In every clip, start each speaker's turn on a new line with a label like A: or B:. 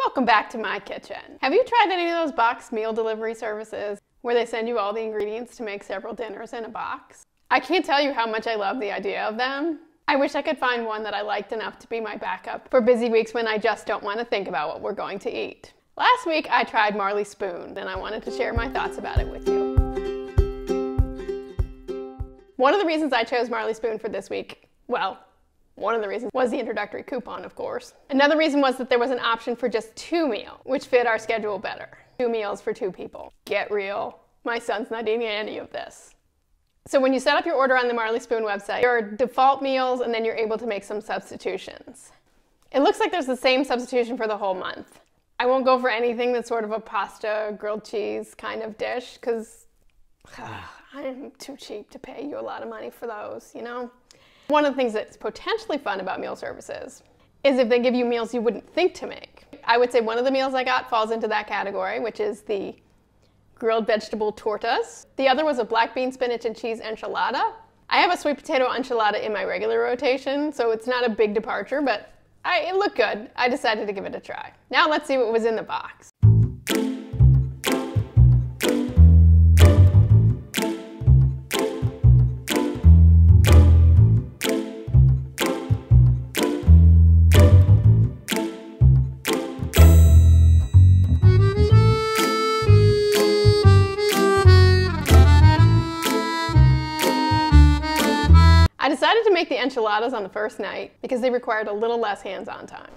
A: Welcome back to my kitchen. Have you tried any of those box meal delivery services where they send you all the ingredients to make several dinners in a box? I can't tell you how much I love the idea of them. I wish I could find one that I liked enough to be my backup for busy weeks when I just don't want to think about what we're going to eat. Last week I tried Marley Spoon and I wanted to share my thoughts about it with you. One of the reasons I chose Marley Spoon for this week, well, one of the reasons was the introductory coupon, of course. Another reason was that there was an option for just 2 meals, which fit our schedule better. 2 meals for 2 people. Get real. My son's not eating any of this. So when you set up your order on the Marley Spoon website, there are default meals and then you're able to make some substitutions. It looks like there's the same substitution for the whole month. I won't go for anything that's sort of a pasta, grilled cheese kind of dish, because I'm too cheap to pay you a lot of money for those, you know? One of the things that's potentially fun about meal services is if they give you meals you wouldn't think to make. I would say one of the meals I got falls into that category, which is the grilled vegetable tortas. The other was a black bean, spinach, and cheese enchilada. I have a sweet potato enchilada in my regular rotation, so it's not a big departure, but it looked good. I decided to give it a try. Now let's see what was in the box. I decided to make the enchiladas on the first night because they required a little less hands-on time.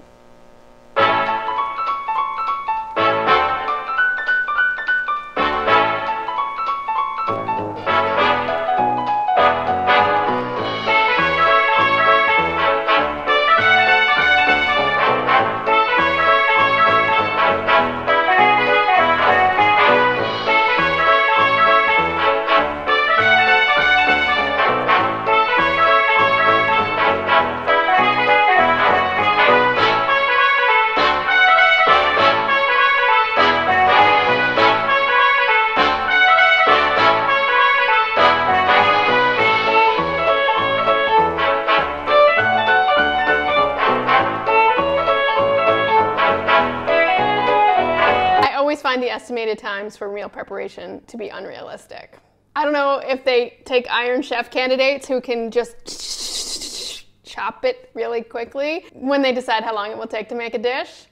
A: I find the estimated times for meal preparation to be unrealistic. I don't know if they take Iron Chef candidates who can just chop it really quickly when they decide how long it will take to make a dish,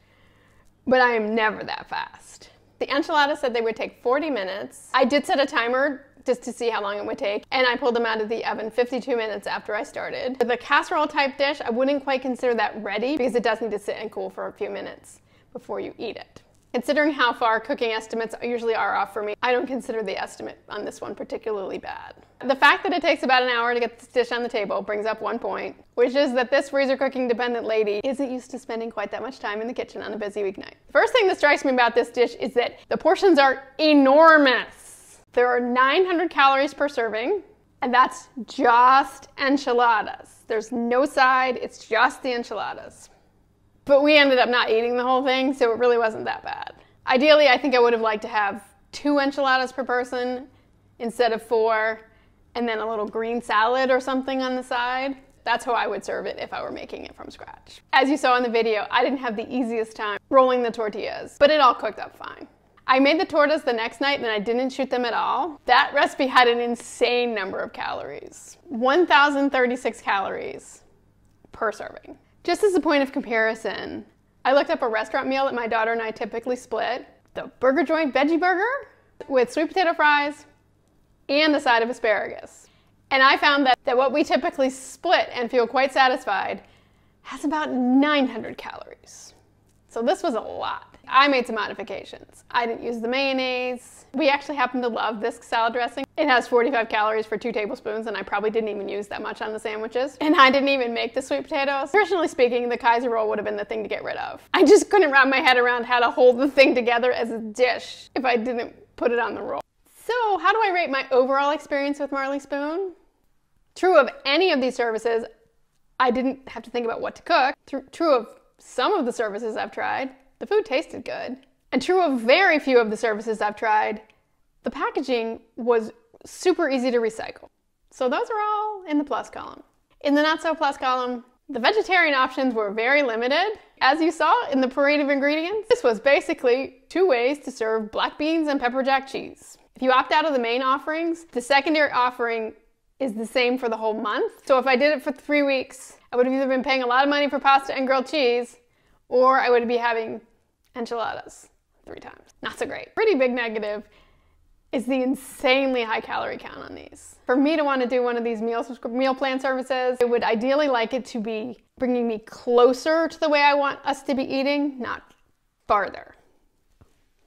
A: but I am never that fast. The enchilada said they would take 40 minutes. I did set a timer just to see how long it would take, and I pulled them out of the oven 52 minutes after I started. With a casserole type dish, I wouldn't quite consider that ready because it does need to sit and cool for a few minutes before you eat it. Considering how far cooking estimates usually are off for me, I don't consider the estimate on this one particularly bad. The fact that it takes about an hour to get this dish on the table brings up one point, which is that this freezer cooking dependent lady isn't used to spending quite that much time in the kitchen on a busy weeknight. First thing that strikes me about this dish is that the portions are enormous. There are 900 calories per serving, and that's just enchiladas. There's no side, it's just the enchiladas. But we ended up not eating the whole thing, so it really wasn't that bad. Ideally, I think I would have liked to have 2 enchiladas per person instead of 4, and then a little green salad or something on the side. That's how I would serve it if I were making it from scratch. As you saw in the video, I didn't have the easiest time rolling the tortillas, but it all cooked up fine. I made the tortas the next night and I didn't shoot them at all. That recipe had an insane number of calories. 1,036 calories per serving. Just as a point of comparison, I looked up a restaurant meal that my daughter and I typically split. The Burger Joint Veggie Burger with sweet potato fries and a side of asparagus. And I found that what we typically split and feel quite satisfied has about 900 calories. So this was a lot. I made some modifications. I didn't use the mayonnaise. We actually happen to love this salad dressing. It has 45 calories for 2 tablespoons, and I probably didn't even use that much on the sandwiches. And I didn't even make the sweet potatoes. Personally speaking, the Kaiser roll would have been the thing to get rid of. I just couldn't wrap my head around how to hold the thing together as a dish if I didn't put it on the roll. So how do I rate my overall experience with Marley Spoon? True of any of these services, I didn't have to think about what to cook. True of some of the services I've tried, the food tasted good. And true of very few of the services I've tried, the packaging was super easy to recycle. So those are all in the plus column. In the not so plus column, the vegetarian options were very limited. As you saw in the parade of ingredients, this was basically 2 ways to serve black beans and pepper jack cheese. If you opt out of the main offerings, the secondary offering is the same for the whole month. So if I did it for 3 weeks, I would have either been paying a lot of money for pasta and grilled cheese, or I would be having enchiladas 3 times. Not so great. Pretty big negative is the insanely high calorie count on these. For me to want to do one of these meal plan services, I would ideally like it to be bringing me closer to the way I want us to be eating, not farther.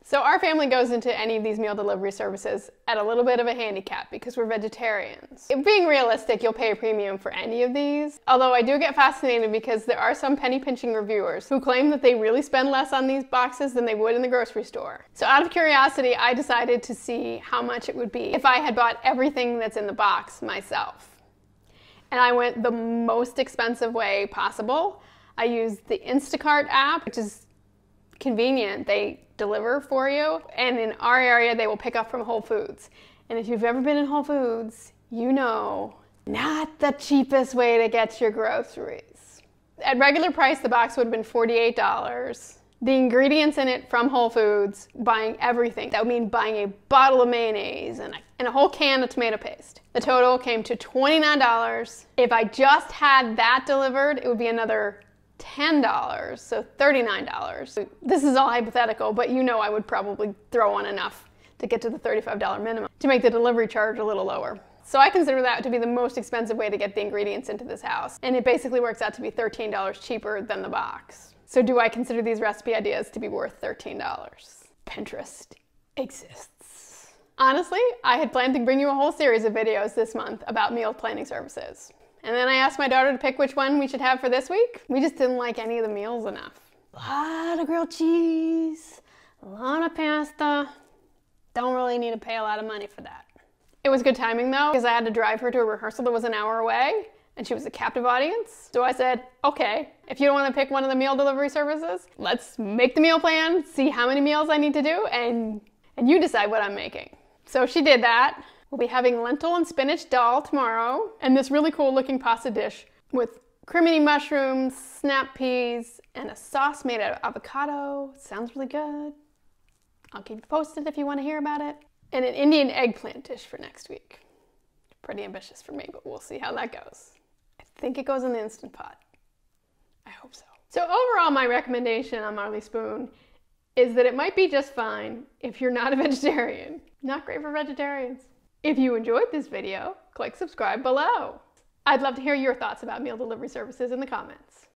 A: So our family goes into any of these meal delivery services at a little bit of a handicap because we're vegetarians. If being realistic, you'll pay a premium for any of these. Although I do get fascinated because there are some penny pinching reviewers who claim that they really spend less on these boxes than they would in the grocery store. So out of curiosity, I decided to see how much it would be if I had bought everything that's in the box myself. And I went the most expensive way possible. I used the Instacart app, which is convenient. They deliver for you, and in our area they will pick up from Whole Foods. And if you've ever been in Whole Foods, you know, not the cheapest way to get your groceries. At regular price, the box would have been $48. The ingredients in it from Whole Foods, buying everything, that would mean buying a bottle of mayonnaise and a whole can of tomato paste. The total came to $29. If I just had that delivered, it would be another $10, so $39. This is all hypothetical, but you know I would probably throw on enough to get to the $35 minimum to make the delivery charge a little lower. So I consider that to be the most expensive way to get the ingredients into this house, and it basically works out to be $13 cheaper than the box. So do I consider these recipe ideas to be worth $13? Pinterest exists. Honestly, I had planned to bring you a whole series of videos this month about meal planning services. And then I asked my daughter to pick which one we should have for this week. We just didn't like any of the meals enough. A lot of grilled cheese, a lot of pasta. Don't really need to pay a lot of money for that. It was good timing though, because I had to drive her to a rehearsal that was an hour away, and she was a captive audience. So I said, okay, if you don't want to pick one of the meal delivery services, let's make the meal plan, see how many meals I need to do, and you decide what I'm making. So she did that. We'll be having lentil and spinach dal tomorrow, and this really cool looking pasta dish with crimini mushrooms, snap peas, and a sauce made out of avocado. Sounds really good. I'll keep you posted if you want to hear about it. And an Indian eggplant dish for next week. Pretty ambitious for me, but we'll see how that goes. I think it goes in the Instant Pot. I hope so. So overall, my recommendation on Marley Spoon is that it might be just fine if you're not a vegetarian. Not great for vegetarians. If you enjoyed this video, click subscribe below. I'd love to hear your thoughts about meal delivery services in the comments.